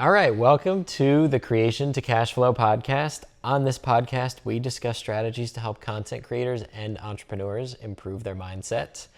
All right, welcome to the Creation to Cash Flow podcast. On this podcast, we discuss strategies to help content creators and entrepreneurs improve their mindset.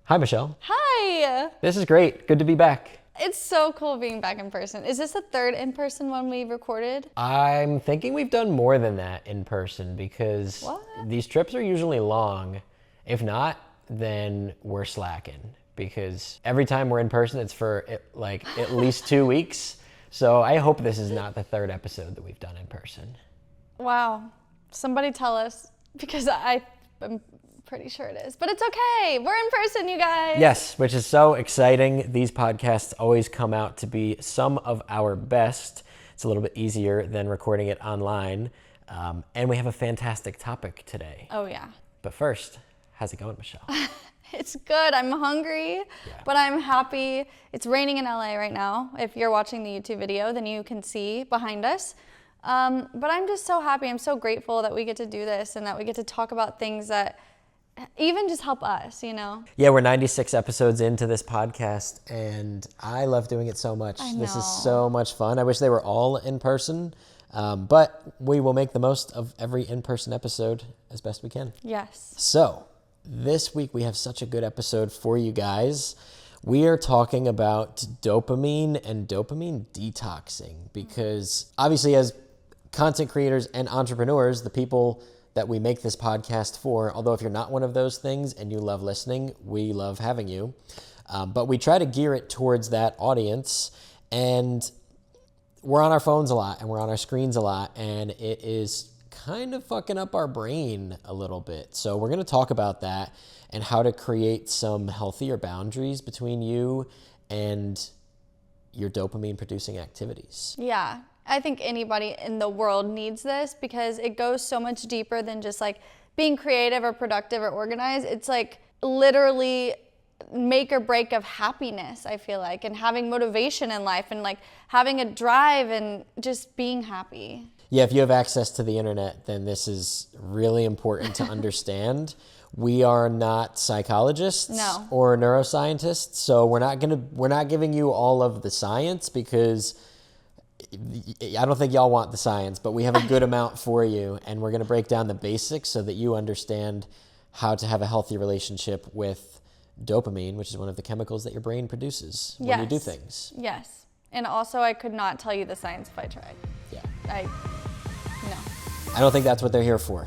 Hi, Michelle. Hi. This is great. Good to be back. It's so cool being back in person. Is this the third in-person one we recorded? I'm thinking we've done more than that in person because these trips are usually long. If not, then we're slacking because every time we're in person, it's for at least 2 weeks. So I hope this is not the third episode that we've done in person. Wow. Somebody tell us, because I'm pretty sure it is. But it's okay. We're in person, you guys. Yes, which is so exciting. These podcasts always come out to be some of our best. It's a little bit easier than recording it online. And we have a fantastic topic today. Oh, yeah. But first, how's it going, Michelle? It's good. I'm hungry, but I'm happy. It's raining in LA right now. If you're watching the YouTube video, then you can see behind us. But I'm just so happy. I'm so grateful that we get to do this and that we get to talk about things that even just help us, you know? Yeah, we're 96 episodes into this podcast, and I love doing it so much. I know. This is so much fun. I wish they were all in person, but we will make the most of every in-person episode as best we can. Yes. So, this week we have such a good episode for you guys. We are talking about dopamine and dopamine detoxing because obviously as content creators and entrepreneurs, the people that we make this podcast for, although if you're not one of those things and you love listening, we love having you. But we try to gear it towards that audience, and we're on our phones a lot and we're on our screens a lot, and it is kind of fucking up our brain a little bit. So we're going to talk about that and how to create some healthier boundaries between you and your dopamine producing activities. Yeah. I think anybody in the world needs this because it goes so much deeper than just like being creative or productive or organized. It's like literally make or break of happiness, I feel like, and having motivation in life and like having a drive and just being happy. Yeah, if you have access to the internet, then this is really important to understand. We are not psychologists or neuroscientists, so we're not giving you all of the science because I don't think y'all want the science, but we have a good amount for you, and we're going to break down the basics so that you understand how to have a healthy relationship with dopamine, which is one of the chemicals that your brain produces when you do things. Yes. And also, I could not tell you the science if I tried. Yeah. No. I don't think that's what they're here for.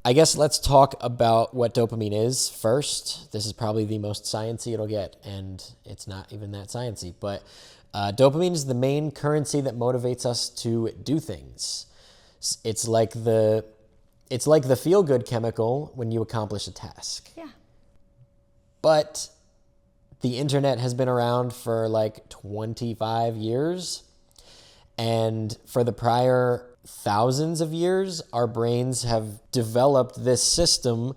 I guess let's talk about what dopamine is first. This is probably the most sciencey it'll get, and it's not even that sciencey. But dopamine is the main currency that motivates us to do things. It's like the feel-good chemical when you accomplish a task. Yeah. But the internet has been around for like 25 years, and for the prior thousands of years, our brains have developed this system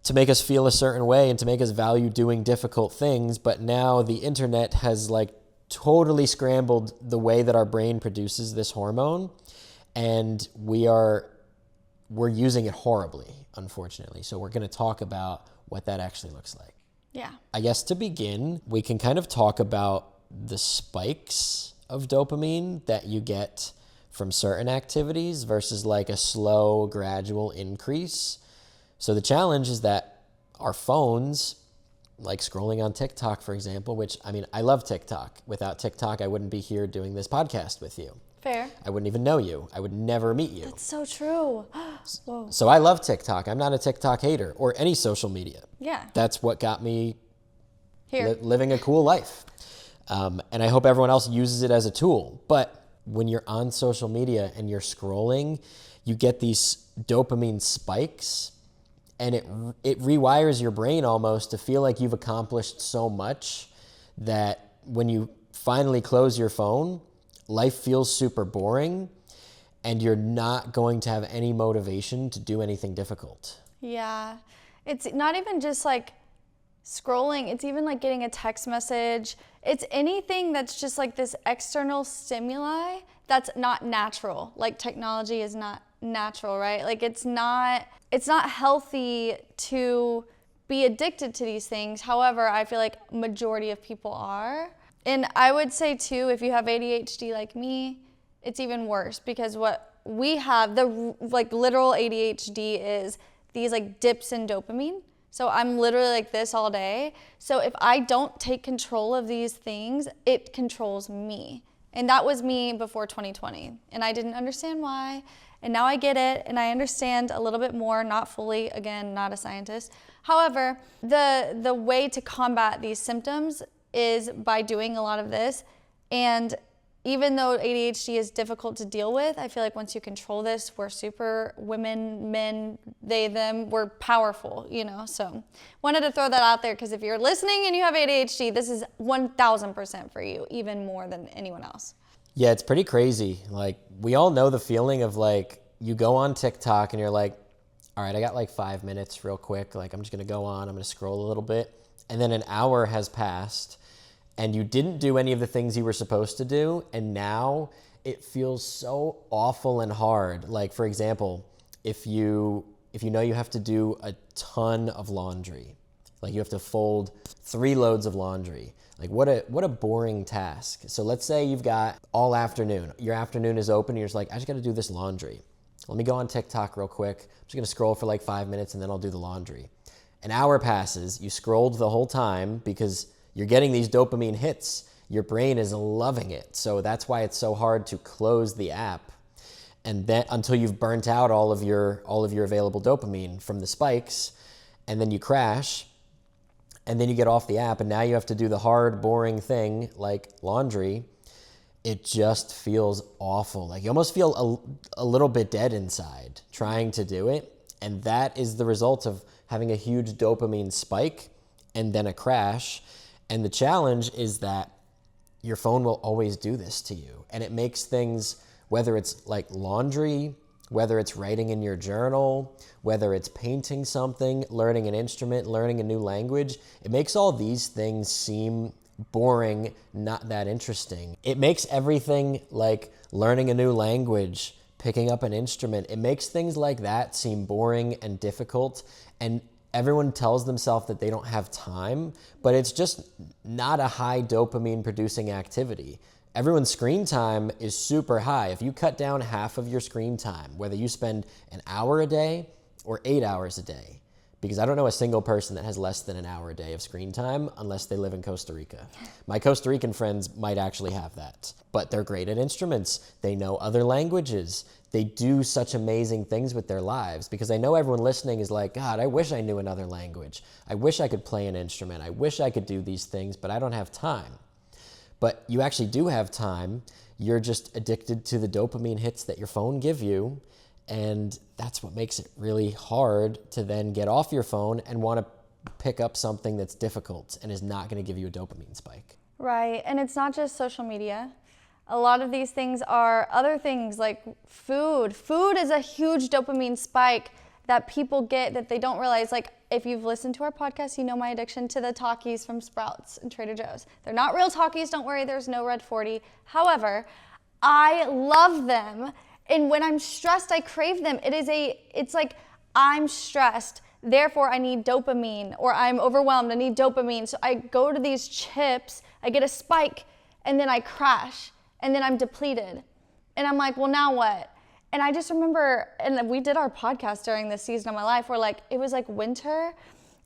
to make us feel a certain way and to make us value doing difficult things. But now the internet has like totally scrambled the way that our brain produces this hormone, and we're using it horribly, unfortunately. So we're going to talk about what that actually looks like. Yeah. I guess to begin, we can kind of talk about the spikes of dopamine that you get from certain activities versus like a slow, gradual increase. So the challenge is that our phones, like scrolling on TikTok, for example, which, I mean, I love TikTok. Without TikTok, I wouldn't be here doing this podcast with you. Fair. I wouldn't even know you. I would never meet you. That's so true. Whoa. So I love TikTok. I'm not a TikTok hater or any social media. Yeah. That's what got me Here. Living a cool life. And I hope everyone else uses it as a tool. But when you're on social media and you're scrolling, you get these dopamine spikes, and it rewires your brain almost to feel like you've accomplished so much that when you finally close your phone, life feels super boring and you're not going to have any motivation to do anything difficult. Yeah. It's not even just like scrolling. It's even like getting a text message. It's anything that's just like this external stimuli that's not natural. Like technology is not natural, right? Like it's not healthy to be addicted to these things. However, I feel like majority of people are. And I would say too, if you have ADHD like me, it's even worse, because what we have, the like literal ADHD, is these like dips in dopamine. So I'm literally like this all day. So if I don't take control of these things, it controls me. And that was me before 2020. And I didn't understand why. And now I get it, and I understand a little bit more, not fully, again, not a scientist. However, the way to combat these symptoms is by doing a lot of this. And even though ADHD is difficult to deal with, I feel like once you control this, we're super women, men, they, them, we're powerful, you know? So wanted to throw that out there, because if you're listening and you have ADHD, this is 1000% for you, even more than anyone else. Yeah, it's pretty crazy. Like, we all know the feeling of like, you go on TikTok and you're like, all right, I got like 5 minutes real quick. Like, I'm just going to go on, I'm going to scroll a little bit. And then an hour has passed and you didn't do any of the things you were supposed to do. And now it feels so awful and hard. Like, for example, if you know you have to do a ton of laundry, like you have to fold 3 loads of laundry. Like, what a boring task. So let's say you've got all afternoon. Your afternoon is open. And you're just like, I just got to do this laundry. Let me go on TikTok real quick. I'm just going to scroll for like 5 minutes and then I'll do the laundry. An hour passes. You scrolled the whole time because you're getting these dopamine hits. Your brain is loving it. So that's why it's so hard to close the app, and then until you've burnt out all of your available dopamine from the spikes, and then you crash. And then you get off the app, and now you have to do the hard, boring thing like laundry. It just feels awful. Like, you almost feel a little bit dead inside trying to do it. And that is the result of having a huge dopamine spike and then a crash. And the challenge is that your phone will always do this to you. And it makes things, whether it's like laundry, whether it's writing in your journal, whether it's painting something, learning an instrument, learning a new language, it makes all these things seem boring, not that interesting. It makes everything like learning a new language, picking up an instrument, it makes things like that seem boring and difficult. And everyone tells themselves that they don't have time, but it's just not a high dopamine producing activity. Everyone's screen time is super high. If you cut down half of your screen time, whether you spend an hour a day or 8 hours a day, because I don't know a single person that has less than an hour a day of screen time unless they live in Costa Rica. My Costa Rican friends might actually have that, but they're great at instruments. They know other languages. They do such amazing things with their lives, because I know everyone listening is like, God, I wish I knew another language. I wish I could play an instrument. I wish I could do these things, but I don't have time. But you actually do have time. You're just addicted to the dopamine hits that your phone give you. And that's what makes it really hard to then get off your phone and want to pick up something that's difficult and is not going to give you a dopamine spike. Right. And it's not just social media. A lot of these things are other things like food. Food is a huge dopamine spike that people get that they don't realize. Like, if you've listened to our podcast, you know my addiction to the Takis from Sprouts and Trader Joe's. They're not real Takis, don't worry, there's no red 40. However, I love them, and when I'm stressed, I crave them. It's like, I'm stressed, therefore I need dopamine, or I'm overwhelmed, I need dopamine. So I go to these chips, I get a spike, and then I crash, and then I'm depleted. And I'm like, well, now what? And I just remember, and we did our podcast during this season of my life where like, it was like winter,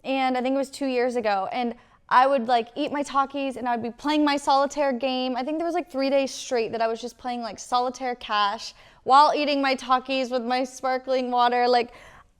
and I think it was 2 years ago, and I would like eat my Takis and I would be playing my solitaire game. I think there was like 3 days straight that I was just playing like solitaire cash while eating my Takis with my sparkling water, like,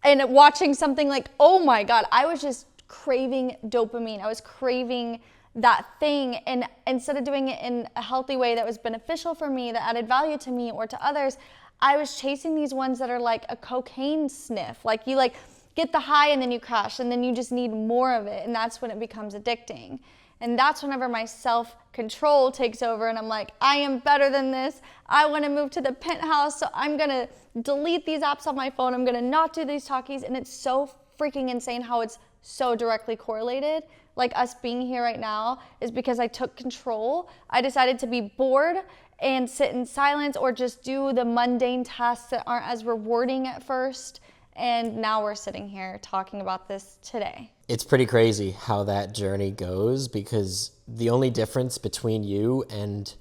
and watching something like, oh my God, I was just craving dopamine. I was craving that thing, and instead of doing it in a healthy way that was beneficial for me, that added value to me or to others, I was chasing these ones that are like a cocaine sniff. Like, you like get the high and then you crash and then you just need more of it, and that's when it becomes addicting. And that's whenever my self-control takes over and I'm like, I am better than this. I want to move to the penthouse, so I'm going to delete these apps on my phone. I'm going to not do these Takis. And it's so freaking insane how it's so directly correlated like us being here right now, is because I took control. I decided to be bored and sit in silence or just do the mundane tasks that aren't as rewarding at first. And now we're sitting here talking about this today. It's pretty crazy how that journey goes, because the only difference between you and,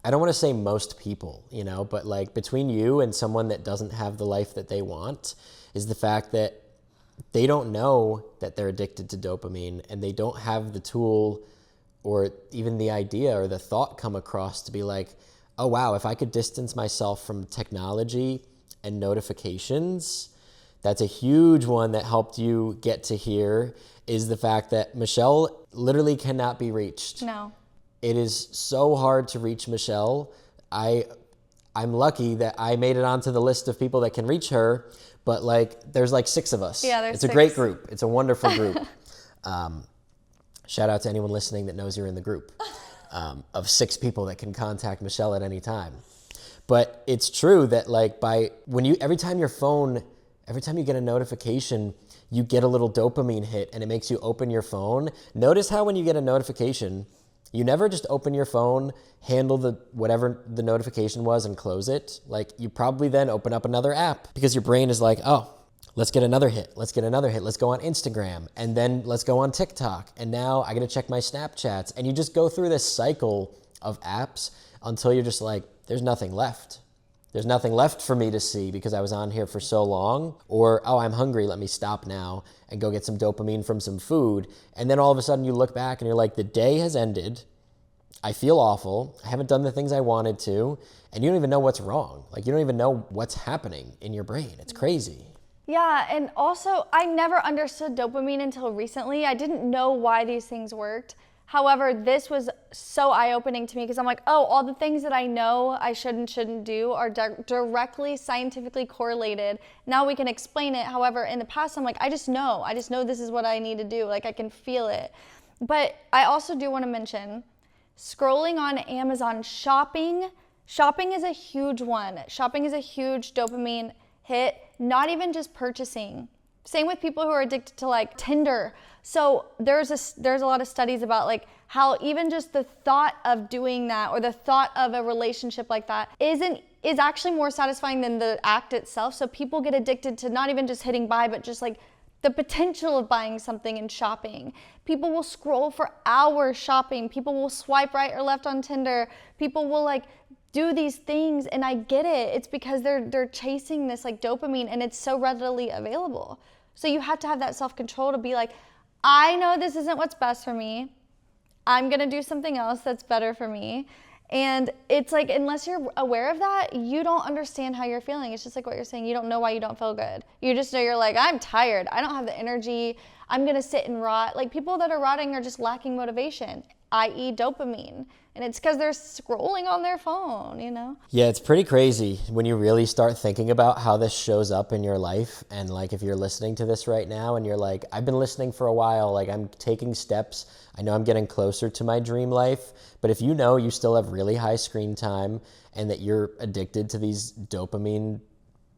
I don't want to say most people, you know, but like between you and someone that doesn't have the life that they want is the fact that they don't know that they're addicted to dopamine, and they don't have the tool or even the idea or the thought come across to be like, oh wow, if I could distance myself from technology and notifications. That's a huge one that helped you get to here, is the fact that Michelle literally cannot be reached. No. It is so hard to reach Michelle. I'm lucky that I made it onto the list of people that can reach her, but like there's like 6 of us. Yeah, there's It's a 6. great group. It's a wonderful group. Shout out to anyone listening that knows you're in the group of 6 people that can contact Michelle at any time. But it's true that like every time you get a notification, you get a little dopamine hit and it makes you open your phone. Notice how when you get a notification, you never just open your phone, handle whatever the notification was and close it. Like you probably then open up another app because your brain is like, oh, let's get another hit. Let's get another hit. Let's go on Instagram, and then let's go on TikTok. And now I got to check my Snapchats. And you just go through this cycle of apps until you're just like, there's nothing left. There's nothing left for me to see because I was on here for so long. Or, oh, I'm hungry, let me stop now and go get some dopamine from some food. And then all of a sudden you look back and you're like, the day has ended. I feel awful. I haven't done the things I wanted to. And you don't even know what's wrong. Like you don't even know what's happening in your brain. It's crazy. Yeah, and also I never understood dopamine until recently. I didn't know why these things worked. However, this was so eye-opening to me because I'm like, oh, all the things that I know I should and shouldn't do are directly scientifically correlated. Now we can explain it. However, in the past, I'm like, I just know this is what I need to do. Like I can feel it. But I also do want to mention scrolling on Amazon, shopping is a huge one. Shopping is a huge dopamine hit, not even just purchasing. Same with people who are addicted to like Tinder. So there's a lot of studies about like how even just the thought of doing that or the thought of a relationship like that is actually more satisfying than the act itself. So people get addicted to not even just hitting buy, but just like the potential of buying something and shopping. People will scroll for hours shopping. People will swipe right or left on Tinder. People will like do these things, and I get it. It's because they're chasing this like dopamine, and it's so readily available. So you have to have that self-control to be like, I know this isn't what's best for me. I'm gonna do something else that's better for me. And it's like, unless you're aware of that, you don't understand how you're feeling. It's just like what you're saying. You don't know why you don't feel good. You just know you're like, I'm tired. I don't have the energy. I'm gonna sit and rot. Like people that are rotting are just lacking motivation, i.e. dopamine. And it's because they're scrolling on their phone, you know? Yeah, it's pretty crazy when you really start thinking about how this shows up in your life. And like, if you're listening to this right now and you're like, I've been listening for a while, like I'm taking steps. I know I'm getting closer to my dream life. But if you know you still have really high screen time and that you're addicted to these dopamine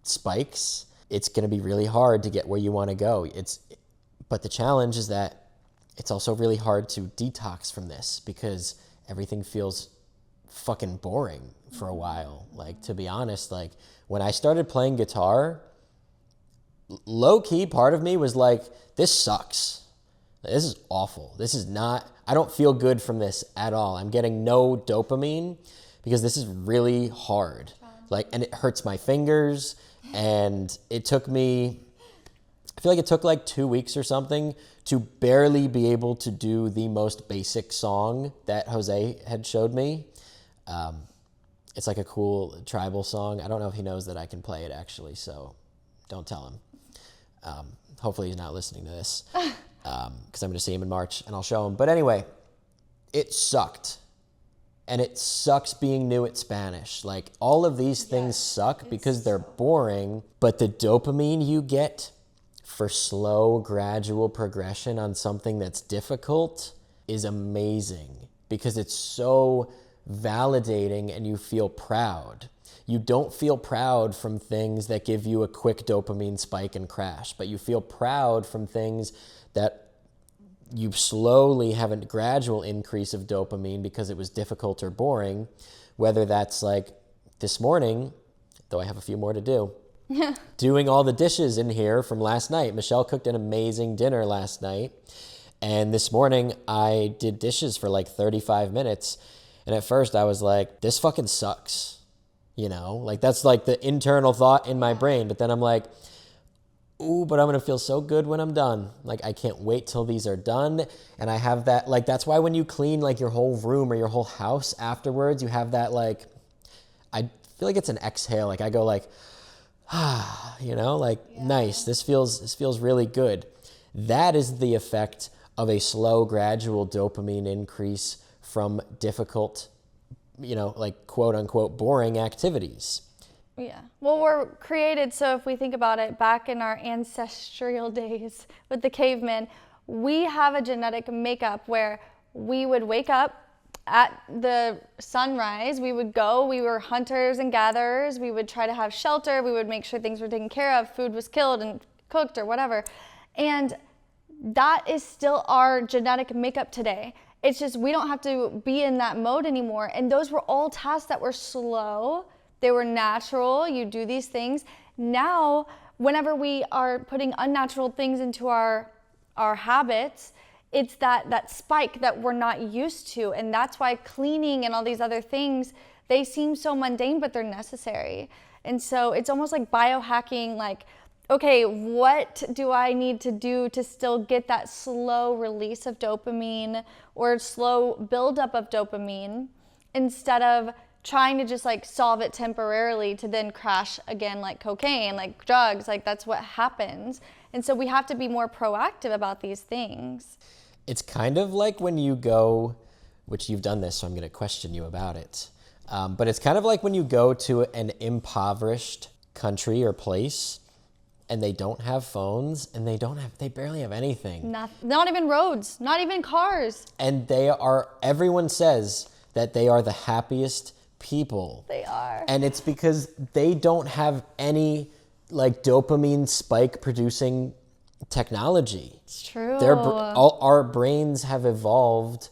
spikes, it's going to be really hard to get where you want to go. But the challenge is that it's also really hard to detox from this because everything feels fucking boring for a while. Like, to be honest, like when I started playing guitar, low key part of me was like, this sucks. This is awful. I don't feel good from this at all. I'm getting no dopamine because this is really hard. Like, and it hurts my fingers. And I feel like it took like 2 weeks or something to barely be able to do the most basic song that Jose had showed me. It's like a cool tribal song. I don't know if he knows that I can play it actually, so don't tell him. Hopefully he's not listening to this because I'm going to see him in March and I'll show him. But anyway, it sucked. And it sucks being new at Spanish. Like all of these things suck because they're boring, but the dopamine you get for slow, gradual progression on something that's difficult is amazing because it's so validating and you feel proud. You don't feel proud from things that give you a quick dopamine spike and crash, but you feel proud from things that you slowly have a gradual increase of dopamine because it was difficult or boring, whether that's like this morning, though I have a few more to do, doing all the dishes in here from last night. Michelle cooked an amazing dinner last night. And this morning I did dishes for like 35 minutes. And at first I was like, this fucking sucks. You know, like that's like the internal thought in my brain. But then I'm like, ooh, but I'm going to feel so good when I'm done. Like I can't wait till these are done. And I have that, like, that's why when you clean like your whole room or your whole house afterwards, you have that, like, I feel like it's an exhale. Like I go like, you know, like nice. This feels really good. That is the effect of a slow, gradual dopamine increase from difficult, you know, like quote unquote boring activities. Yeah. Well, we're created, so if we think about it, back in our ancestral days with the cavemen, we have a genetic makeup where we would wake up at the sunrise, we were hunters and gatherers, we would try to have shelter, we would make sure things were taken care of, food was killed and cooked or whatever. And that is still our genetic makeup today. It's just we don't have to be in that mode anymore. And those were all tasks that were slow, they were natural, you do these things. Now, whenever we are putting unnatural things into our habits, it's that spike that we're not used to. And that's why cleaning and all these other things, they seem so mundane, but they're necessary. And so it's almost like biohacking, like, okay, what do I need to do to still get that slow release of dopamine or slow buildup of dopamine instead of trying to just like solve it temporarily to then crash again, like cocaine, like drugs, like that's what happens. And so we have to be more proactive about these things. It's kind of like when you go, which you've done this, so I'm going to question you about it. But it's kind of like when you go to an impoverished country or place and they don't have phones and they barely have anything. Not even roads, not even cars. And everyone says that they are the happiest people. They are. And it's because they don't have any like dopamine spike producing technology. It's true. Our brains have evolved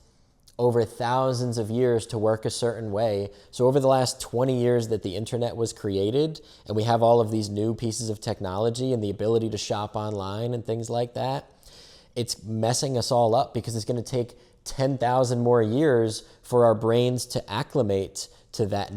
over thousands of years to work a certain way. So over the last 20 years that the internet was created, and we have all of these new pieces of technology and the ability to shop online and things like that, it's messing us all up because it's going to take 10,000 more years for our brains to acclimate to that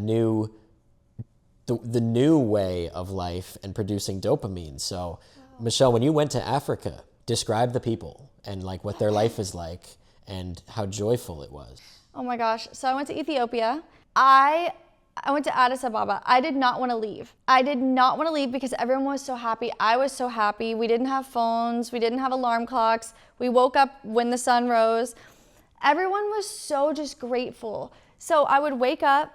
the new way of life and producing dopamine. So Michelle, when you went to Africa, describe the people and like what their life is like and how joyful it was. Oh my gosh. So I went to Ethiopia. I went to Addis Ababa. I did not want to leave. I did not want to leave because everyone was so happy. I was so happy. We didn't have phones. We didn't have alarm clocks. We woke up when the sun rose. Everyone was so just grateful. So I would wake up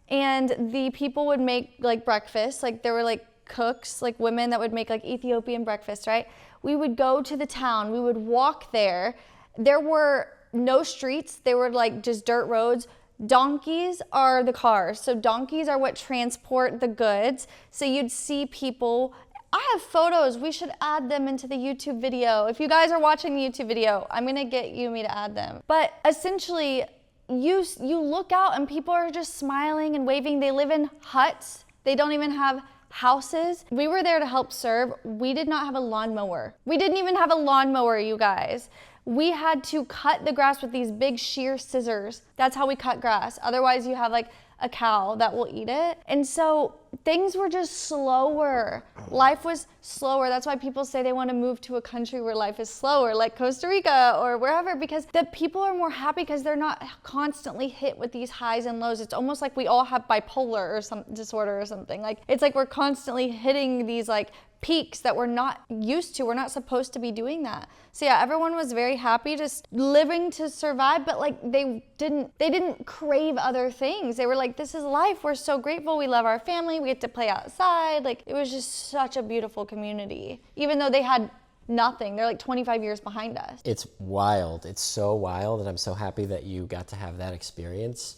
and the people would make like breakfast. Like there were like cooks, like women that would make like Ethiopian breakfast, right? We would go to the town. We would walk there. There were no streets. They were like just dirt roads. Donkeys are the cars. So donkeys are what transport the goods. So you'd see people. I have photos. We should add them into the YouTube video. If you guys are watching the YouTube video, I'm going to get Yumi to add them. But essentially, you look out and people are just smiling and waving. They live in huts. They don't even have houses. We were there to help serve. We did not have a lawnmower. We didn't even have a lawnmower, you guys. We had to cut the grass with these big shear scissors. That's how we cut grass. Otherwise, you have like a cow that will eat it. And so things were just slower. Life was slower. That's why people say they want to move to a country where life is slower, like Costa Rica or wherever, because the people are more happy because they're not constantly hit with these highs and lows. It's almost like we all have bipolar or some disorder or something. Like it's like we're constantly hitting these like peaks that we're not used to. We're not supposed to be doing that. So yeah, everyone was very happy just living to survive, but like they didn't crave other things. They were like, this is life. We're so grateful. We love our family. We get to play outside. Like it was just such a beautiful community, even though they had nothing. They're like 25 years behind us. It's wild. It's so wild. And I'm so happy that you got to have that experience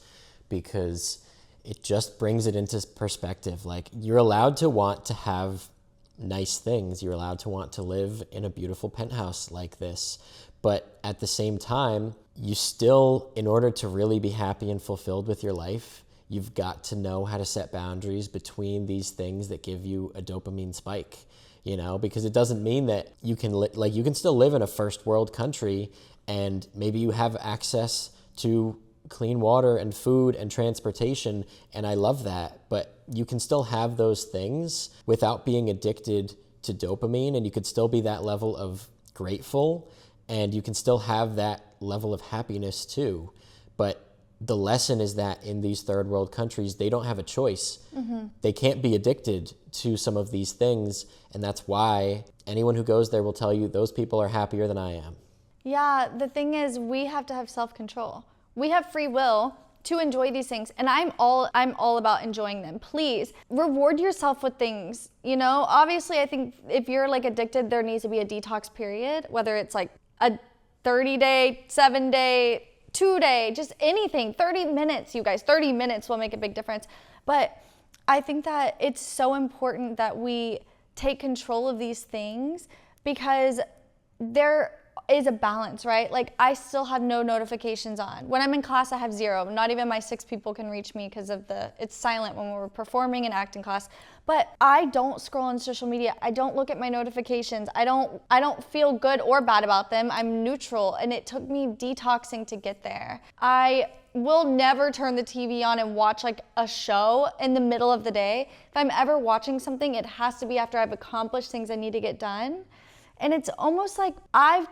because it just brings it into perspective. Like you're allowed to want to have nice things. You're allowed to want to live in a beautiful penthouse like this. But at the same time, you still, in order to really be happy and fulfilled with your life, you've got to know how to set boundaries between these things that give you a dopamine spike, because it doesn't mean that you can, you can still live in a first world country and maybe you have access to clean water and food and transportation, and I love that, but you can still have those things without being addicted to dopamine, and you could still be that level of grateful, and you can still have that level of happiness too. But the lesson is that in these third world countries, they don't have a choice. They can't be addicted to some of these things, and that's why anyone who goes there will tell you those people are happier than I am. Yeah, the thing is, we have to have self-control. We have free will to enjoy these things, and I'm all about enjoying them. Please reward yourself with things. Obviously, I think if you're addicted, there needs to be a detox period, whether it's a 30-day, 7-day, 2-day, just anything. 30 minutes, you guys. 30 minutes will make a big difference. But I think that it's so important that we take control of these things, because there is a balance, right? I still have no notifications on. When I'm in class, I have 0. Not even my 6 people can reach me because of it's silent when we're performing and acting class. But I don't scroll on social media. I don't look at my notifications. I don't feel good or bad about them. I'm neutral, and it took me detoxing to get there. I will never turn the TV on and watch a show in the middle of the day. If I'm ever watching something, it has to be after I've accomplished things I need to get done. And it's almost like I've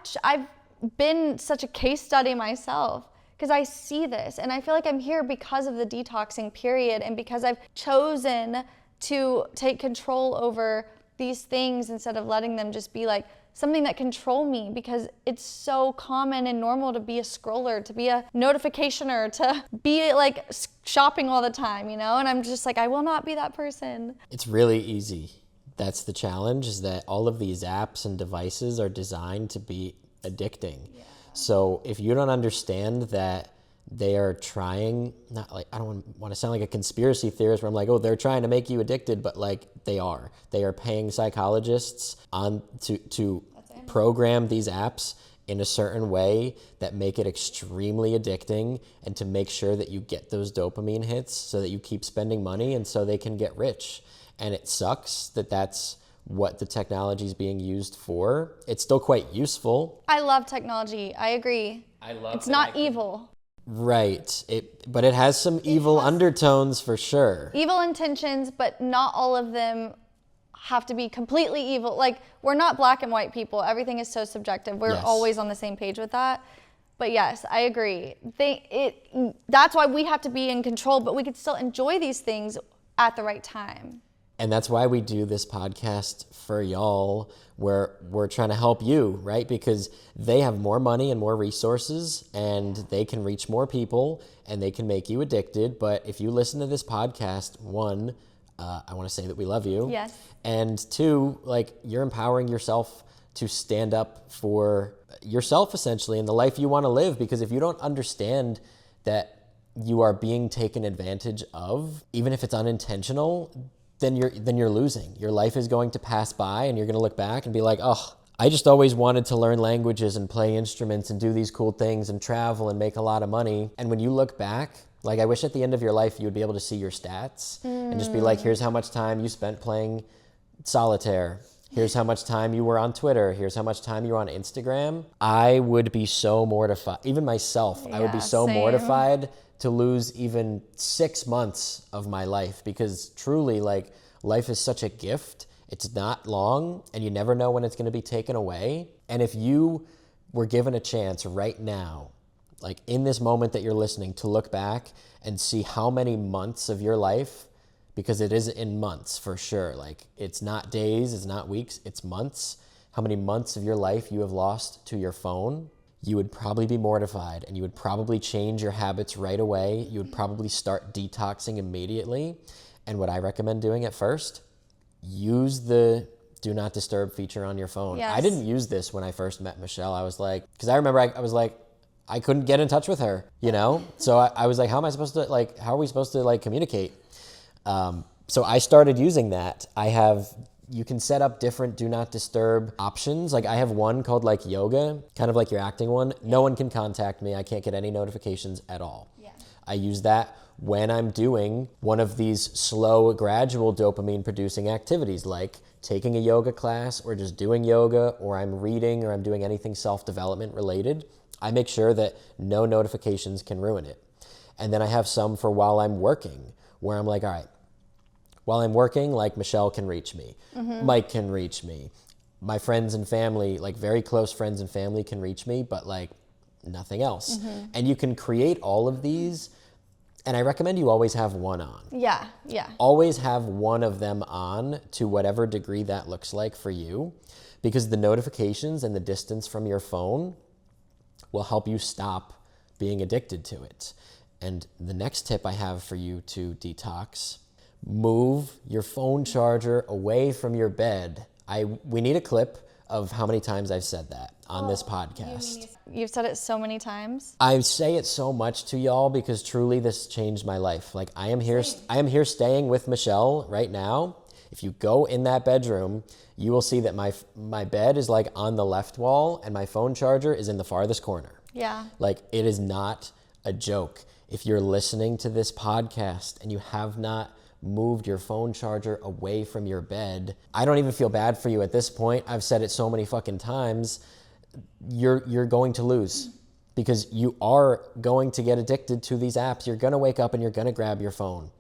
been such a case study myself, because I see this, and I feel like I'm here because of the detoxing period, and because I've chosen to take control over these things instead of letting them just be something that control me, because it's so common and normal to be a scroller, to be a notificationer, to be shopping all the time, and I'm just I will not be that person. It's really easy. That's the challenge, is that all of these apps and devices are designed to be addicting. Yeah. So if you don't understand that they are trying, I don't want to sound like a conspiracy theorist where I'm oh, they're trying to make you addicted, but they are paying psychologists to program these apps in a certain way that make it extremely addicting, and to make sure that you get those dopamine hits so that you keep spending money and so they can get rich. And it sucks that that's what the technology is being used for. It's still quite useful. I love technology. I agree. It's not evil. Right. But it has some evil undertones for sure. Evil intentions, but not all of them have to be completely evil. We're not black and white people. Everything is so subjective. We're always on the same page with that. But yes, I agree. That's why we have to be in control, but we could still enjoy these things at the right time. And that's why we do this podcast for y'all, where we're trying to help you, right? Because they have more money and more resources, and they can reach more people, and they can make you addicted. But if you listen to this podcast, 1, I want to say that we love you. Yes. And 2, you're empowering yourself to stand up for yourself, essentially, in the life you want to live. Because if you don't understand that you are being taken advantage of, even if it's unintentional, then you're losing. Your life is going to pass by, and you're going to look back and be oh, I just always wanted to learn languages and play instruments and do these cool things and travel and make a lot of money. And when you look back, I wish at the end of your life you would be able to see your stats and just be here's how much time you spent playing solitaire. Here's how much time you were on Twitter. Here's how much time you were on Instagram. I would be so mortified. Even myself, I would be so mortified to lose even 6 months of my life, because truly, life is such a gift. It's not long, and you never know when it's going to be taken away. And if you were given a chance right now, in this moment that you're listening, to look back and see how many months of your life, because it is in months for sure. It's not days, it's not weeks, it's months. How many months of your life you have lost to your phone, you would probably be mortified, and you would probably change your habits right away. You would probably start detoxing immediately. And what I recommend doing at first, use the do not disturb feature on your phone. Yes. I didn't use this when I first met Michelle. I was because I remember I was I couldn't get in touch with her, So I was how am I supposed to, how are we supposed to communicate? So I started using that. I have, you can set up different do not disturb options. Like I have one called like yoga, kind of like your acting one. No one can contact me. I can't get any notifications at all. Yeah. I use that when I'm doing one of these slow, gradual dopamine producing activities, like taking a yoga class or just doing yoga, or I'm reading, or I'm doing anything self-development related. I make sure that no notifications can ruin it. And then I have some for while I'm working, where I'm like, all right, while I'm working, like Michelle can reach me, Mike can reach me, my friends and family, like very close friends and family can reach me, but like nothing else. And you can create all of these, and I recommend you always have one on. Yeah. Always have one of them on to whatever degree that looks like for you, because the notifications and the distance from your phone will help you stop being addicted to it. And the next tip I have for you to detox: move your phone charger away from your bed. We need a clip of how many times I've said that on this podcast. You've said it so many times. I say it so much to y'all because truly this changed my life. Like I am here staying with Michelle right now. If you go in that bedroom, you will see that my bed is like on the left wall and my phone charger is in the farthest corner. Yeah. Like it is not a joke. If you're listening to this podcast and you have not moved your phone charger away from your bed, I don't even feel bad for you at this point. I've said it so many fucking times. You're going to lose, because you are going to get addicted to these apps. You're going to wake up and you're going to grab your phone.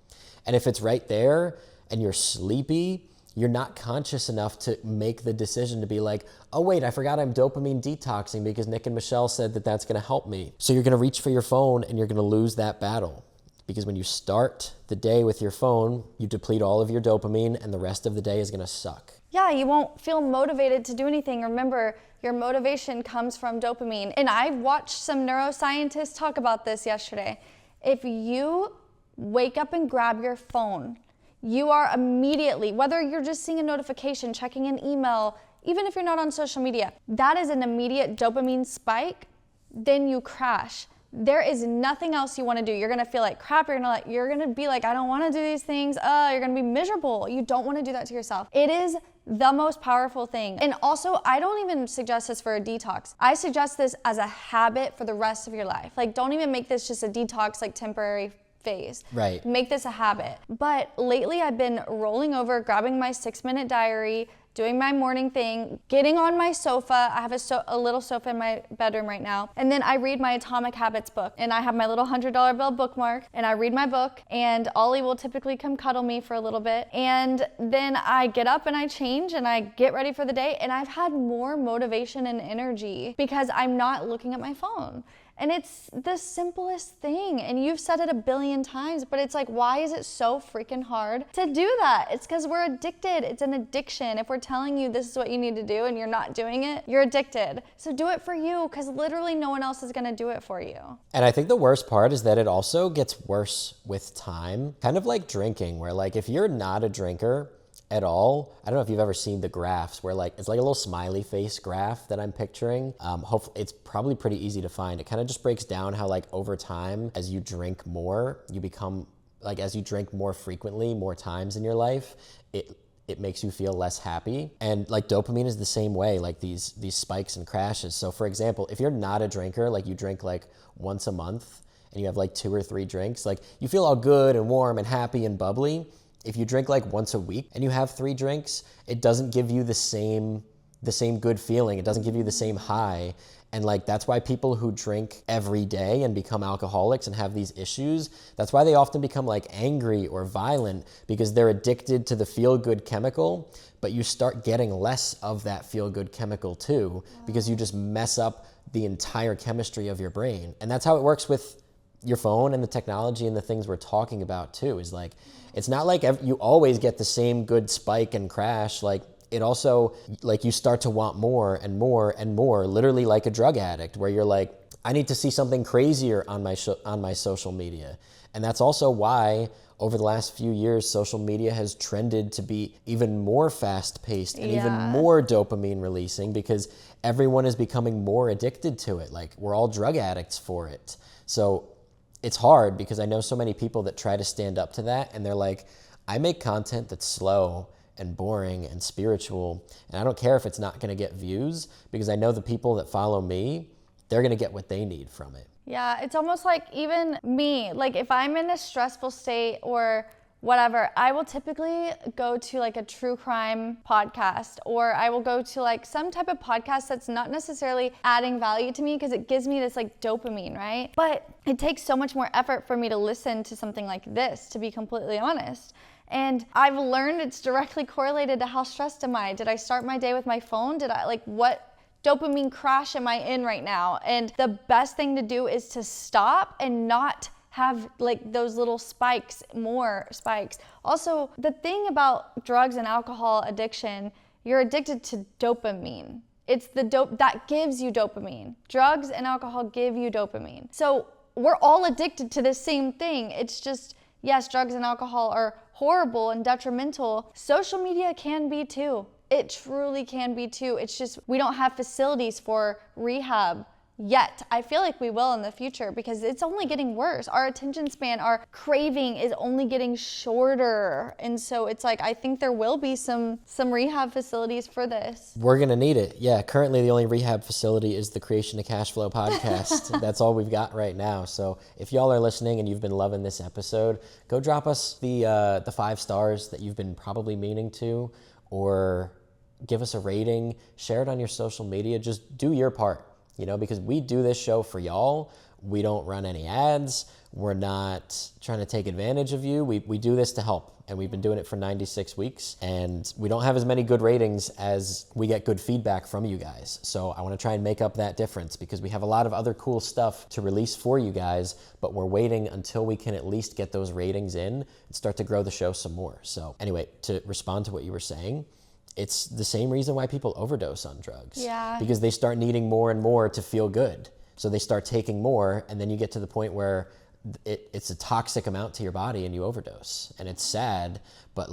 And if it's right there and you're sleepy, you're not conscious enough to make the decision to be like, oh wait, I forgot I'm dopamine detoxing because Nick and Michelle said that that's going to help me. So you're going to reach for your phone and you're going to lose that battle. Because when you start the day with your phone, you deplete all of your dopamine and the rest of the day is going to suck. Yeah, you won't feel motivated to do anything. Remember, your motivation comes from dopamine. And I watched some neuroscientists talk about this yesterday. If you wake up and grab your phone, you are immediately, whether you're just seeing a notification, checking an email, even if you're not on social media, that is an immediate dopamine spike, then you crash. There is nothing else you want to do. You're going to feel like crap. You're going to be like, I don't want to do these things. You're going to be miserable. You don't want to do that to yourself. It is the most powerful thing. And also, I don't even suggest this for a detox. I suggest this as a habit for the rest of your life. Like, don't even make this just a detox, like temporary phase. Right. Make this a habit. But lately I've been rolling over, grabbing my 6-minute diary, doing my morning thing, getting on my sofa. I have a little sofa in my bedroom right now. And then I read my Atomic Habits book. And I have my little $100 bill bookmark. And I read my book. And Ollie will typically come cuddle me for a little bit. And then I get up and I change and I get ready for the day. And I've had more motivation and energy because I'm not looking at my phone. And it's the simplest thing. And you've said it a billion times, but it's like, why is it so freaking hard to do that? It's because we're addicted. It's an addiction. If we're telling you this is what you need to do and you're not doing it, you're addicted. So do it for you, because literally no one else is going to do it for you. And I think the worst part is that it also gets worse with time. Kind of like drinking, where like if you're not a drinker at all, I don't know if you've ever seen the graphs where like it's like a little smiley face graph that I'm picturing. Hopefully it's probably pretty easy to find. It kind of just breaks down how like over time, as you drink more, you become like, as you drink more frequently, more times in your life, it makes you feel less happy. And like dopamine is the same way, like these spikes and crashes. So for example, if you're not a drinker, like you drink like once a month and you have like 2 or 3 drinks, like you feel all good and warm and happy and bubbly. If you drink like once a week and you have 3 drinks, it doesn't give you the same good feeling. It doesn't give you the same high. And like, that's why people who drink every day and become alcoholics and have these issues, that's why they often become like angry or violent, because they're addicted to the feel-good chemical, but you start getting less of that feel-good chemical too, because you just mess up the entire chemistry of your brain. And that's how it works with your phone and the technology and the things we're talking about too, is like, it's not like you always get the same good spike and crash. Like it also, like you start to want more and more and more, literally like a drug addict, where you're like, I need to see something crazier on my social media. And that's also why over the last few years, social media has trended to be even more fast-paced and even more dopamine releasing, because everyone is becoming more addicted to it. Like we're all drug addicts for it. So it's hard, because I know so many people that try to stand up to that, and they're like, I make content that's slow and boring and spiritual. And I don't care if it's not going to get views, because I know the people that follow me, they're going to get what they need from it. Yeah, it's almost like even me, like if I'm in a stressful state or whatever, I will typically go to like a true crime podcast, or I will go to like some type of podcast that's not necessarily adding value to me, because it gives me this like dopamine, right? But it takes so much more effort for me to listen to something like this, to be completely honest. And I've learned it's directly correlated to how stressed am I? Did I start my day with my phone? Did I what dopamine crash am I in right now? And the best thing to do is to stop and not have like those little spikes, more spikes. Also, the thing about drugs and alcohol addiction, you're addicted to dopamine. It's the dope that gives you dopamine. Drugs and alcohol give you dopamine. So we're all addicted to the same thing. It's just, yes, drugs and alcohol are horrible and detrimental. Social media can be too. It truly can be too. It's just we don't have facilities for rehab yet. I feel like we will in the future, because it's only getting worse. Our attention span, our craving is only getting shorter. And so it's like, I think there will be some rehab facilities for this. We're going to need it. Yeah, currently the only rehab facility is the Creation to Cash Flow podcast. That's all we've got right now. So if y'all are listening and you've been loving this episode, go drop us the 5 stars that you've been probably meaning to, or give us a rating, share it on your social media. Just do your part, because we do this show for y'all. We don't run any ads. We're not trying to take advantage of you. We do this to help, and we've been doing it for 96 weeks, and we don't have as many good ratings as we get good feedback from you guys. So I want to try and make up that difference, because we have a lot of other cool stuff to release for you guys, but we're waiting until we can at least get those ratings in and start to grow the show some more. So anyway, to respond to what you were saying, it's the same reason why people overdose on drugs. Yeah. Because they start needing more and more to feel good. So they start taking more, and then you get to the point where it's a toxic amount to your body and you overdose. And it's sad, but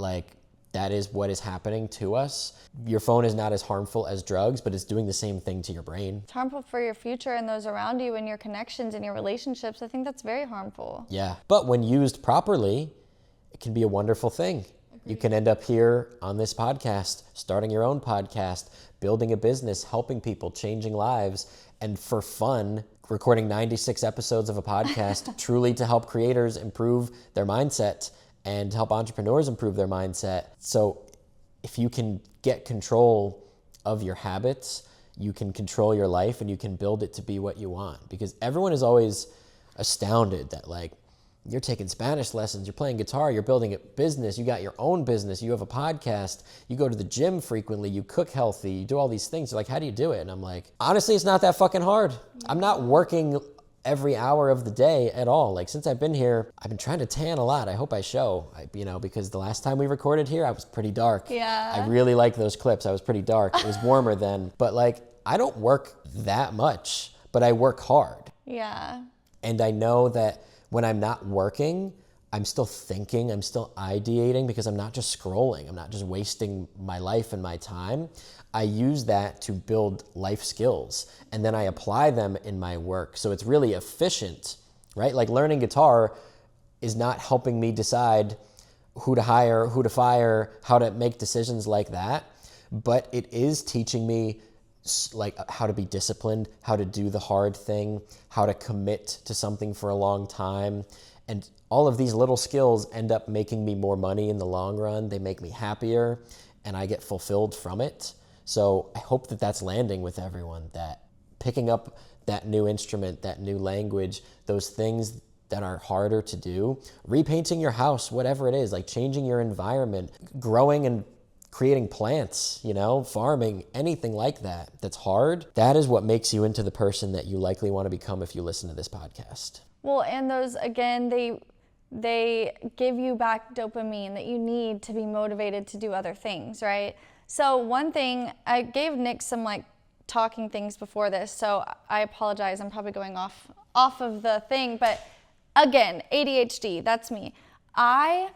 that is what is happening to us. Your phone is not as harmful as drugs, but it's doing the same thing to your brain. It's harmful for your future and those around you and your connections and your relationships. I think that's very harmful. Yeah. But when used properly, it can be a wonderful thing. You can end up here on this podcast, starting your own podcast, building a business, helping people, changing lives, and for fun, recording 96 episodes of a podcast truly to help creators improve their mindset and help entrepreneurs improve their mindset. So if you can get control of your habits, you can control your life and you can build it to be what you want. Because everyone is always astounded that you're taking Spanish lessons, you're playing guitar, you're building a business, you got your own business, you have a podcast, you go to the gym frequently, you cook healthy, you do all these things. You're like, how do you do it? And I'm like, honestly, it's not that fucking hard. I'm not working every hour of the day at all. Since I've been here, I've been trying to tan a lot. I hope I show, because the last time we recorded here, I was pretty dark. Yeah. I really like those clips. I was pretty dark. It was warmer then. But I don't work that much, but I work hard. Yeah. And I know that when I'm not working, I'm still thinking, I'm still ideating, because I'm not just scrolling. I'm not just wasting my life and my time. I use that to build life skills, and then I apply them in my work. So it's really efficient, right? Learning guitar is not helping me decide who to hire, who to fire, how to make decisions like that. But it is teaching me how to be disciplined, how to do the hard thing, how to commit to something for a long time. And all of these little skills end up making me more money in the long run. They make me happier and I get fulfilled from it. So I hope that that's landing with everyone, that picking up that new instrument, that new language, those things that are harder to do, repainting your house, whatever it is, changing your environment, growing and creating plants, farming, anything like that that's hard, that is what makes you into the person that you likely want to become if you listen to this podcast. Well, and those, again, they give you back dopamine that you need to be motivated to do other things, right? So one thing, I gave Nick some talking things before this, so I apologize. I'm probably going off of the thing, but again, ADHD, that's me. I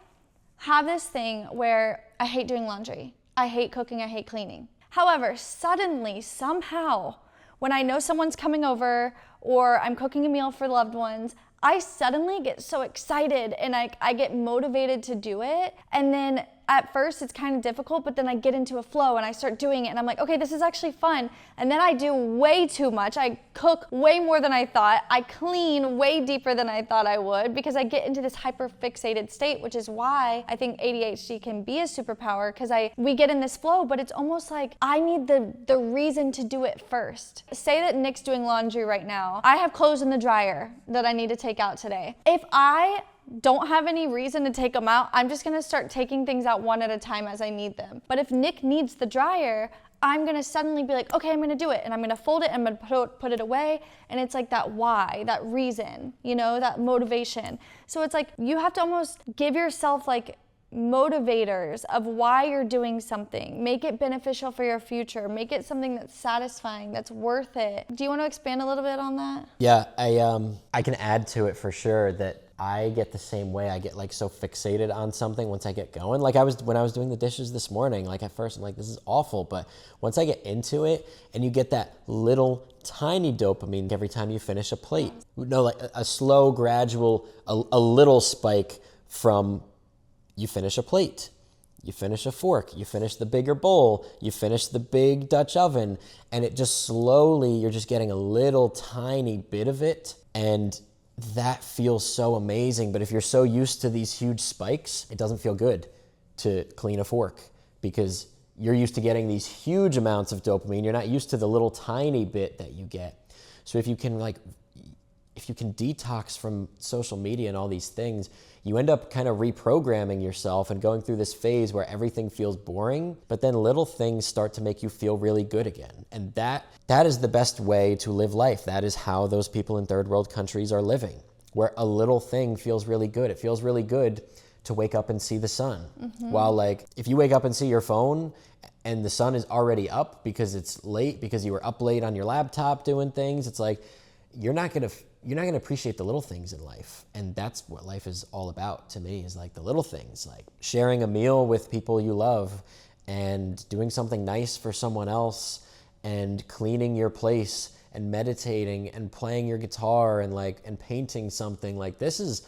have this thing where I hate doing laundry. I hate cooking, I hate cleaning. However, suddenly, somehow, when I know someone's coming over or I'm cooking a meal for loved ones, I suddenly get so excited and I get motivated to do it. And then at first it's kind of difficult, but then I get into a flow and I start doing it and I'm like, okay, this is actually fun. And then I do way too much. I cook way more than I thought. I clean way deeper than I thought I would because I get into this hyper fixated state, which is why I think ADHD can be a superpower, because we get in this flow, but it's almost like I need the reason to do it first. Say that Nick's doing laundry right now. I have clothes in the dryer that I need to take out today. If I don't have any reason to take them out, I'm just gonna start taking things out one at a time as I need them. But if Nick needs the dryer, I'm gonna suddenly be like, okay, I'm gonna do it, and I'm gonna fold it, and I'm gonna put it away, and it's like that why, that reason, that motivation. So it's like you have to almost give yourself like motivators of why you're doing something. Make it beneficial for your future. Make it something that's satisfying, that's worth it. Do you want to expand a little bit on that? Yeah, I can add to it for sure that I get the same way. I get like so fixated on something once I get going. Like when I was doing the dishes this morning, like at first I'm like, this is awful. But once I get into it, and you get that little tiny dopamine every time you finish a plate. Like a slow, gradual, a little spike from you finish a plate, you finish a fork, you finish the bigger bowl, you finish the big Dutch oven, and it just slowly, you're just getting a little tiny bit of it. And that feels so amazing. But if you're so used to these huge spikes, it doesn't feel good to clean a fork because you're used to getting these huge amounts of dopamine. You're not used to the little tiny bit that you get. So if you can detox from social media and all these things, you end up kind of reprogramming yourself and going through this phase where everything feels boring, but then little things start to make you feel really good again. And that is the best way to live life. That is how those people in third world countries are living, where a little thing feels really good. It feels really good to wake up and see the sun. Mm-hmm. While like if you wake up and see your phone and the sun is already up because it's late, because you were up late on your laptop doing things, it's like you're not gonna appreciate the little things in life. And that's what life is all about to me, is like the little things, like sharing a meal with people you love and doing something nice for someone else and cleaning your place and meditating and playing your guitar and painting something. Like this is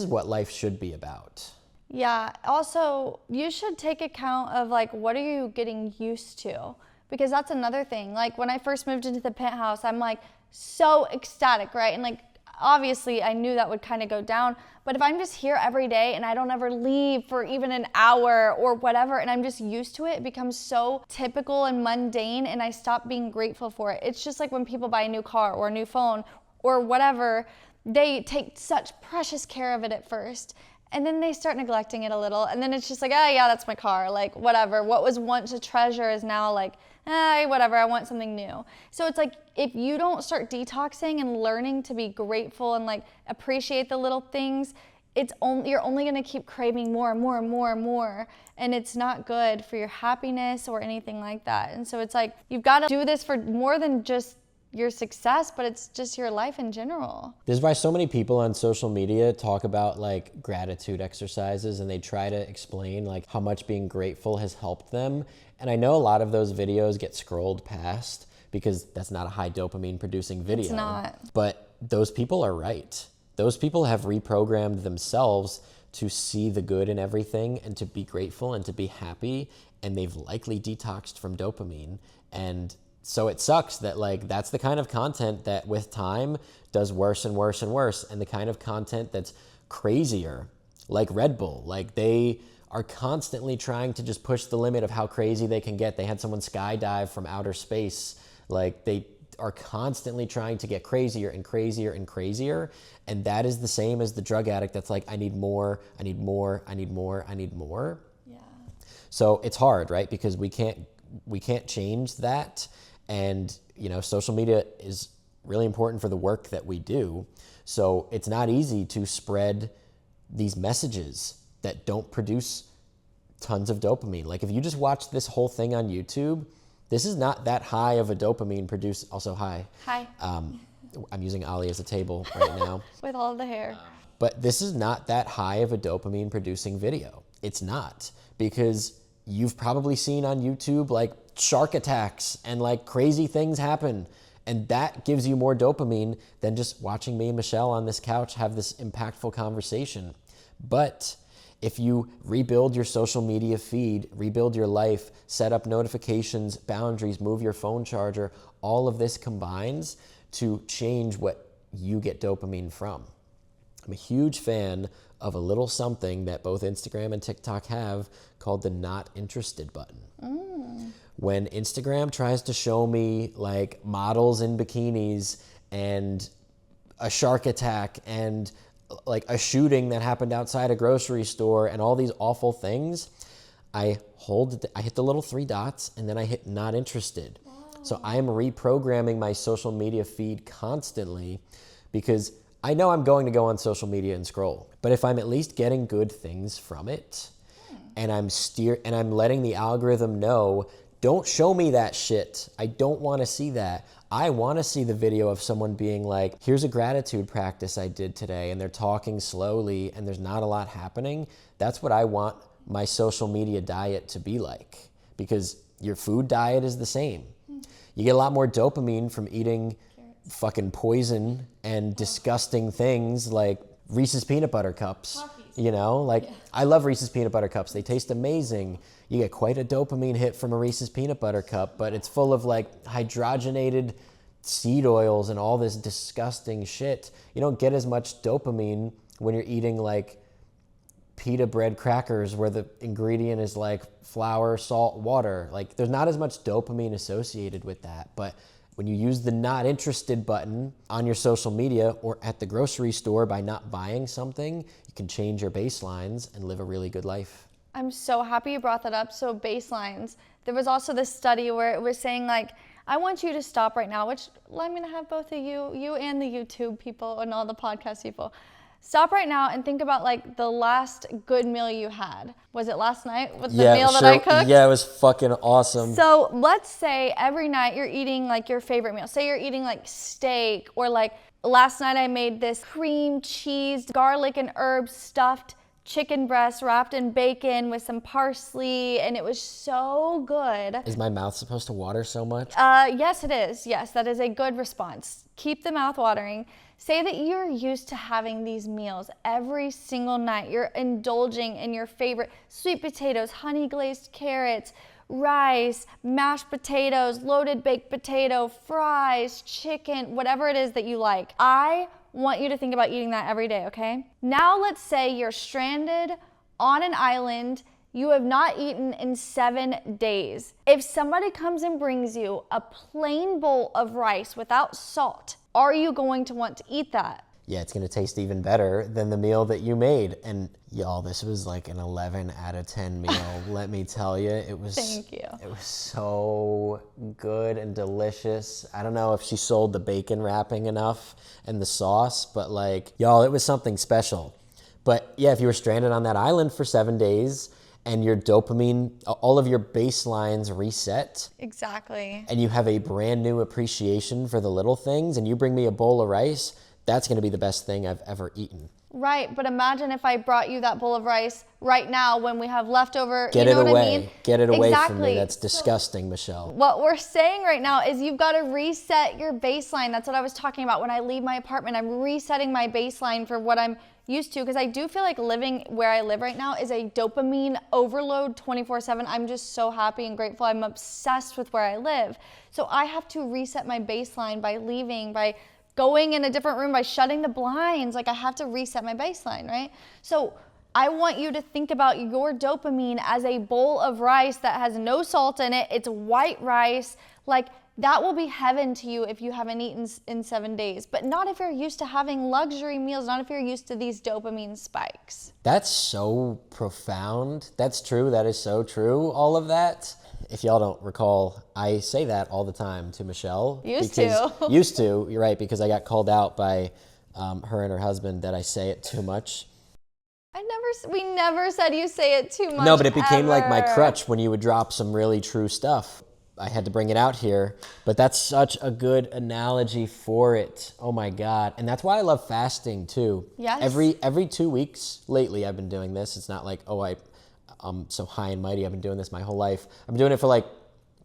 what life should be about. Yeah. Also, you should take account of like, what are you getting used to? Because that's another thing. Like when I first moved into the penthouse, I'm like so ecstatic, right? And like, obviously I knew that would kind of go down, but if I'm just here every day and I don't ever leave for even an hour or whatever, and I'm just used to it, it becomes so typical and mundane, and I stop being grateful for it. It's just like when people buy a new car or a new phone or whatever, they take such precious care of it at first, and then they start neglecting it a little, and then it's just like, oh yeah, that's my car, like whatever. What was once a treasure is now like, whatever, I want something new. So it's like, if you don't start detoxing and learning to be grateful and like appreciate the little things, you're only gonna keep craving more and more and more and more, and it's not good for your happiness or anything like that. And so it's like, you've gotta do this for more than just your success, but it's just your life in general. This is why so many people on social media talk about like gratitude exercises, and they try to explain like how much being grateful has helped them. And I know a lot of those videos get scrolled past because that's not a high dopamine producing video. It's not. But those people are right. Those people have reprogrammed themselves to see the good in everything and to be grateful and to be happy, and they've likely detoxed from dopamine. And so it sucks that like that's the kind of content that with time does worse and worse and worse, and the kind of content that's crazier, like Red Bull. Like they are constantly trying to just push the limit of how crazy they can get. They had someone skydive from outer space. Like they are constantly trying to get crazier and crazier and crazier. And that is the same as the drug addict that's like, I need more, I need more, I need more, I need more. Yeah. So it's hard, right? Because we can't change that. And, social media is really important for the work that we do. So it's not easy to spread these messages that don't produce tons of dopamine. Like if you just watch this whole thing on YouTube, this is not that high of a dopamine produce. Also, hi. Hi. I'm using Ollie as a table right now. With all the hair. But this is not that high of a dopamine producing video. It's not, because you've probably seen on YouTube like shark attacks and like crazy things happen. And that gives you more dopamine than just watching me and Michelle on this couch have this impactful conversation. But If you rebuild your social media feed, rebuild your life, set up notifications, boundaries, move your phone charger, all of this combines to change what you get dopamine from. I'm a huge fan of a little something that both Instagram and TikTok have called the not interested button. When Instagram tries to show me like models in bikinis and a shark attack and like a shooting that happened outside a grocery store and all these awful things, I hit the little 3 dots and then I hit not interested. So I am reprogramming my social media feed constantly because I know I'm going to go on social media and scroll. But if I'm at least getting good things from it and I'm letting the algorithm know, don't show me that shit. I don't want to see that. I want to see the video of someone being like, here's a gratitude practice I did today, and they're talking slowly and there's not a lot happening. That's what I want my social media diet to be like, because your food diet is the same. You get a lot more dopamine from eating fucking poison and disgusting things like Reese's peanut butter cups. You know, like I love Reese's peanut butter cups. They taste amazing. You get quite a dopamine hit from a Reese's peanut butter cup, but it's full of like hydrogenated seed oils and all this disgusting shit. You don't get as much dopamine when you're eating like pita bread crackers where the ingredient is like flour, salt, water. Like there's not as much dopamine associated with that. But when you use the not interested button on your social media or at the grocery store by not buying something, you can change your baselines and live a really good life. I'm so happy you brought that up. So baselines. There was also this study where it was saying like, I want you to stop right now, which I'm going to have both of you and the YouTube people and all the podcast people. Stop right now and think about like the last good meal you had. Was it last night with the meal that I cooked? Yeah, it was fucking awesome. So let's say every night you're eating like your favorite meal. Say you're eating like steak, or like last night I made this cream cheese, garlic and herbs stuffed chicken breast wrapped in bacon with some parsley, and it was so good. Is my mouth supposed to water so much? Yes, it is. Yes, that is a good response. Keep the mouth watering. Say that you're used to having these meals every single night. You're indulging in your favorite sweet potatoes, honey glazed carrots, rice, mashed potatoes, loaded baked potato, fries, chicken, whatever it is that you like. I want you to think about eating that every day, okay? Now let's say you're stranded on an island. You have not eaten in 7 days. If somebody comes and brings you a plain bowl of rice without salt, are you going to want to eat that? Yeah, it's gonna taste even better than the meal that you made. And y'all, this was like an 11 out of 10 meal. Let me tell you, it was. Thank you. It was so good and delicious. I don't know if she sold the bacon wrapping enough and the sauce, but like, y'all, it was something special. But yeah, if you were stranded on that island for 7 days and your dopamine, all of your baselines reset. Exactly. And you have a brand new appreciation for the little things, and you bring me a bowl of rice, that's going to be the best thing I've ever eaten. Right, but imagine if I brought you that bowl of rice right now when we have leftover, Get you know it what away. I mean? Get it away from Exactly. me. That's disgusting, Michelle. What we're saying right now is you've got to reset your baseline. That's what I was talking about. When I leave my apartment, I'm resetting my baseline for what I'm used to, because I do feel like living where I live right now is a dopamine overload 24/7. I'm just so happy and grateful. I'm obsessed with where I live. So I have to reset my baseline by leaving, by going in a different room, by shutting the blinds. Like I have to reset my baseline, right? So I want you to think about your dopamine as a bowl of rice that has no salt in it. It's white rice. Like that will be heaven to you if you haven't eaten in 7 days, but not if you're used to having luxury meals, not if you're used to these dopamine spikes. That's so profound. That's true. That is so true. All of that. If y'all don't recall, I say that all the time to Michelle. Used to. Used to, you're right, because I got called out by her and her husband that I say it too much. We never said you say it too much. No, but it became like my ever. crutch when you would drop some really true stuff. I had to bring it out here, but that's such a good analogy for it. Oh my God. And that's why I love fasting too. Yes. Every 2 weeks lately I've been doing this. It's not like, I'm so high and mighty. I've been doing this my whole life. I've been doing it for like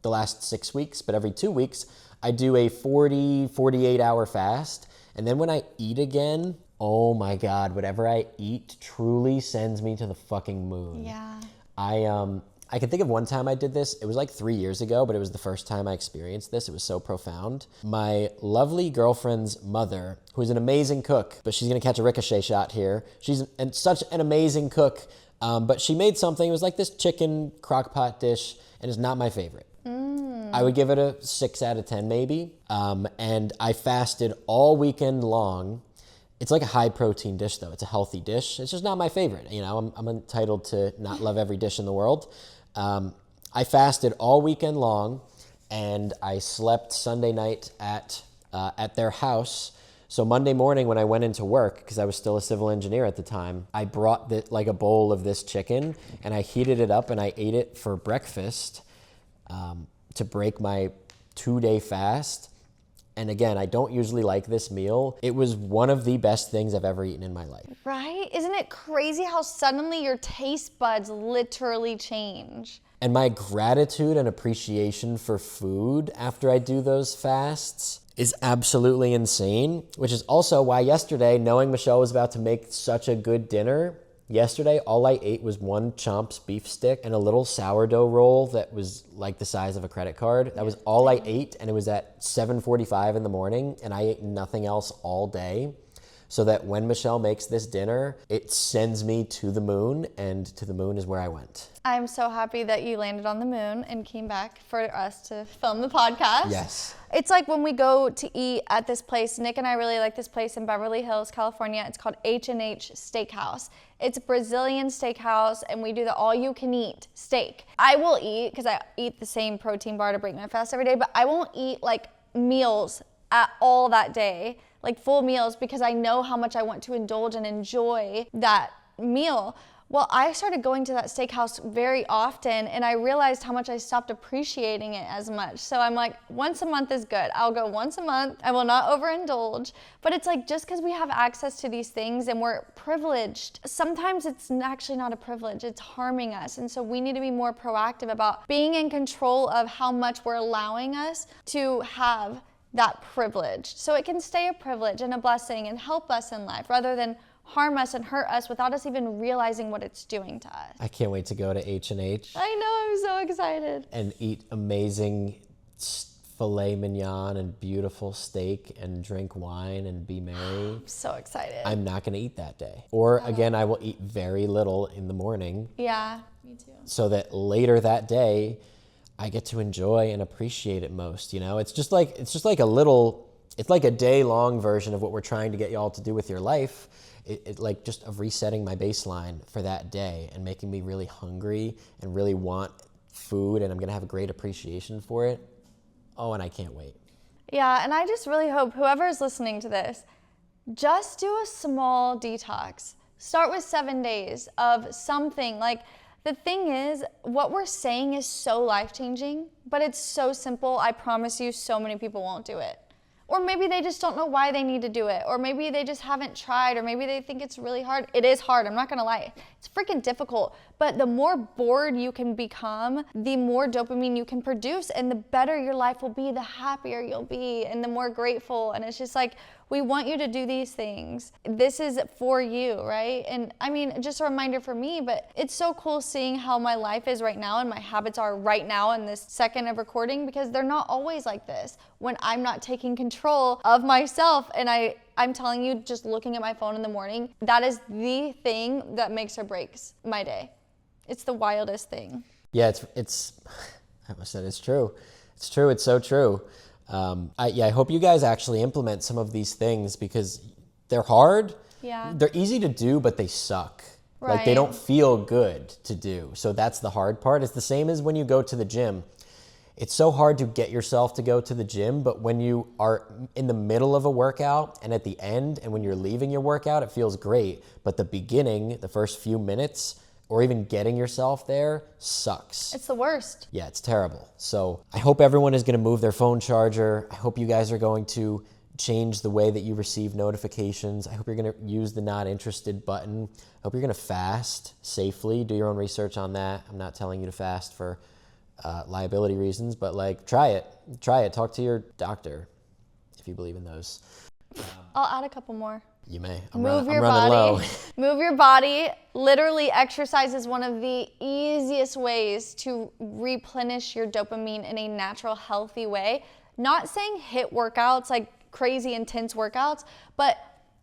the last 6 weeks, but every 2 weeks I do a 48 hour fast. And then when I eat again, Oh my God, whatever I eat truly sends me to the fucking moon. Yeah. I can think of one time I did this. It was like 3 years ago, but it was the first time I experienced this. It was so profound. My lovely girlfriend's mother, who's an amazing cook, but she's gonna catch a ricochet shot here. She's such an amazing cook, but she made something. It was like this chicken crock pot dish, and it's not my favorite. I would give it a 6 out of 10 maybe. And I fasted all weekend long. It's like a high protein dish though. It's a healthy dish. It's just not my favorite. You know, I'm entitled to not love every dish in the world. I fasted all weekend long, and I slept Sunday night at their house. So Monday morning when I went into work, because I was still a civil engineer at the time, I brought like a bowl of this chicken, and I heated it up and I ate it for breakfast to break my 2-day fast. And again, I don't usually like this meal. It was one of the best things I've ever eaten in my life. Right? Isn't it crazy how suddenly your taste buds literally change? And my gratitude and appreciation for food after I do those fasts is absolutely insane, which is also why yesterday, knowing Michelle was about to make such a good dinner, yesterday all I ate was 1 Chomp's beef stick and a little sourdough roll that was like the size of a credit card. That was all I ate, and it was at 7:45 in the morning, and I ate nothing else all day. So that when Michelle makes this dinner, it sends me to the moon, and to the moon is where I went. I'm so happy that you landed on the moon and came back for us to film the podcast. Yes. It's like when we go to eat at this place, Nick and I really like this place in Beverly Hills, California. It's called H&H Steakhouse. It's a Brazilian steakhouse, and we do the all-you-can-eat steak. I will eat, because I eat the same protein bar to break my fast every day, but I won't eat like meals at all that day, like full meals, because I know how much I want to indulge and enjoy that meal. Well, I started going to that steakhouse very often, and I realized how much I stopped appreciating it as much. So I'm like, once a month is good. I'll go once a month. I will not overindulge. But it's like, just because we have access to these things and we're privileged, sometimes it's actually not a privilege. It's harming us. And so we need to be more proactive about being in control of how much we're allowing us to have that privilege, so it can stay a privilege and a blessing and help us in life, rather than harm us and hurt us without us even realizing what it's doing to us. I can't wait to go to H&H. I know, I'm so excited. And eat amazing filet mignon and beautiful steak and drink wine and be merry. I'm so excited. I'm not going to eat that day. Or again, I will eat very little in the morning. Yeah, me too. So that later that day, I get to enjoy and appreciate it most. You know, it's just like a day-long version of what we're trying to get y'all to do with your life. It like just of resetting my baseline for that day and making me really hungry and really want food, and I'm gonna have a great appreciation for it. Oh, and I can't wait. Yeah, and I just really hope whoever's listening to this, just do a small detox. Start with 7 days of something. Like, the thing is, what we're saying is so life-changing, but it's so simple. I promise you, so many people won't do it. Or maybe they just don't know why they need to do it. Or maybe they just haven't tried. Or maybe they think it's really hard. It is hard, I'm not gonna lie. It's freaking difficult. But the more bored you can become, the more dopamine you can produce, and the better your life will be, the happier you'll be, and the more grateful. And it's just like, we want you to do these things. This is for you, right? And I mean, just a reminder for me, but it's so cool seeing how my life is right now and my habits are right now in this second of recording, because they're not always like this. When I'm not taking control of myself, and I'm telling you, just looking at my phone in the morning, that is the thing that makes or breaks my day. It's the wildest thing. Yeah, it's I almost said it's true. It's true, it's so true. I hope you guys actually implement some of these things, because they're hard. Yeah. They're easy to do, but they suck. Right. Like, they don't feel good to do. So that's the hard part. It's the same as when you go to the gym. It's so hard to get yourself to go to the gym, but when you are in the middle of a workout and at the end, and when you're leaving your workout, it feels great. But the beginning, the first few minutes, or even getting yourself there, sucks. It's the worst. Yeah, it's terrible. So I hope everyone is going to move their phone charger. I hope you guys are going to change the way that you receive notifications. I hope you're going to use the not interested button. I hope you're going to fast safely. Do your own research on that. I'm not telling you to fast for liability reasons, but like, try it. Try it. Talk to your doctor if you believe in those. I'll add a couple more. You may. Move I'm your running low. body. Move your body. Literally, exercise is one of the easiest ways to replenish your dopamine in a natural, healthy way. Not saying hit workouts, like crazy intense workouts, but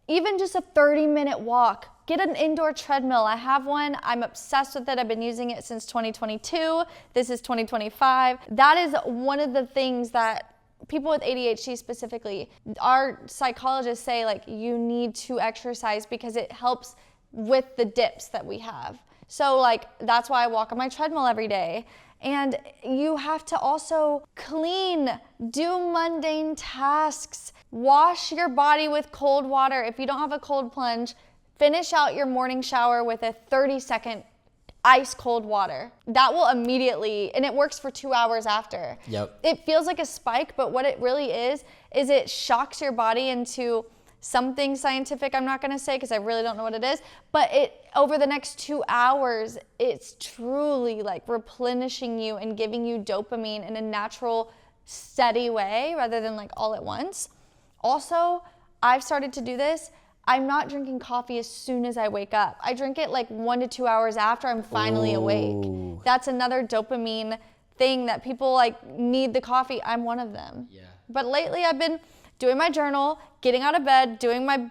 even just a 30-minute walk. Get an indoor treadmill. I have one. I'm obsessed with it. I've been using it since 2022. This is 2025. That is one of the things that people with ADHD specifically, our psychologists say, like, you need to exercise because it helps with the dips that we have. So like, that's why I walk on my treadmill every day. And you have to also clean, do mundane tasks, wash your body with cold water. If you don't have a cold plunge, finish out your morning shower with a 30-second ice cold water. That will immediately, and it works for 2 hours after. Yep. It feels like a spike, but what it really is it shocks your body into something scientific I'm not gonna say because I really don't know what it is, but it over the next 2 hours, it's truly like replenishing you and giving you dopamine in a natural, steady way rather than like all at once. Also, I've started to do this. I'm not drinking coffee as soon as I wake up. I drink it like 1 to 2 hours after I'm finally awake. That's another dopamine thing that people like need the coffee. I'm one of them. Yeah. But lately I've been doing my journal, getting out of bed,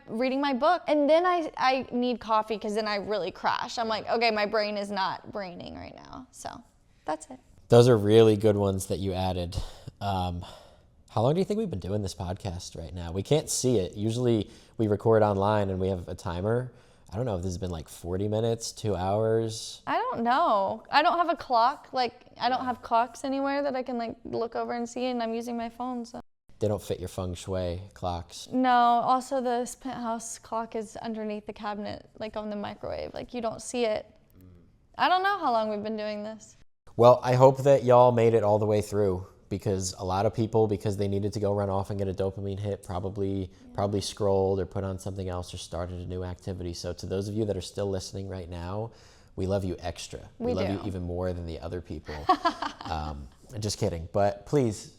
reading my book, and then I need coffee because then I really crash. I'm like, okay, my brain is not braining right now. So that's it. Those are really good ones that you added. How long do you think we've been doing this podcast right now? We can't see it. Usually we record online and we have a timer. I don't know if this has been like 40 minutes, 2 hours. I don't know. I don't have a clock. Like, I don't have clocks anywhere that I can like look over and see, and I'm using my phone, so. They don't fit your feng shui clocks. No, also the penthouse clock is underneath the cabinet, like on the microwave. Like, you don't see it. I don't know how long we've been doing this. Well, I hope that y'all made it all the way through, because a lot of people, because they needed to go run off and get a dopamine hit, probably scrolled or put on something else or started a new activity. So to those of you that are still listening right now, we love you extra. We love you even more than the other people. Just kidding. But please,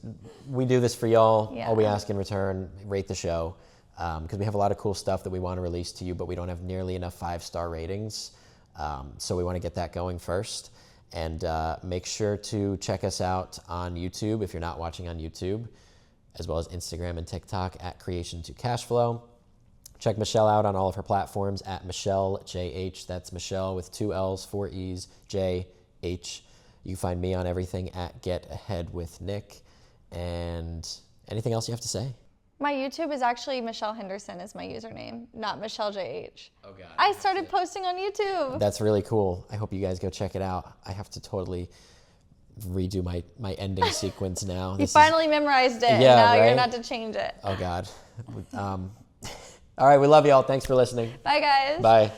we do this for y'all. Yeah. All we ask in return, rate the show. Because we have a lot of cool stuff that we want to release to you, but we don't have nearly enough 5-star ratings. So we want to get that going first. And make sure to check us out on YouTube if you're not watching on YouTube, as well as Instagram and TikTok at Creation to Cashflow. Check Michelle out on all of her platforms at Michelle JH. That's Michelle with 2 L's, 4 E's, JH. You can find me on everything at Get Ahead with Nick. And anything else you have to say? My YouTube is actually Michelle Henderson is my username, not Michelle JH. Oh, God. I started posting on YouTube. That's really cool. I hope you guys go check it out. I have to totally redo my ending sequence now. You finally memorized it. Yeah, now right? you're going to have to change it. Oh, God. All right, we love y'all. Thanks for listening. Bye, guys. Bye.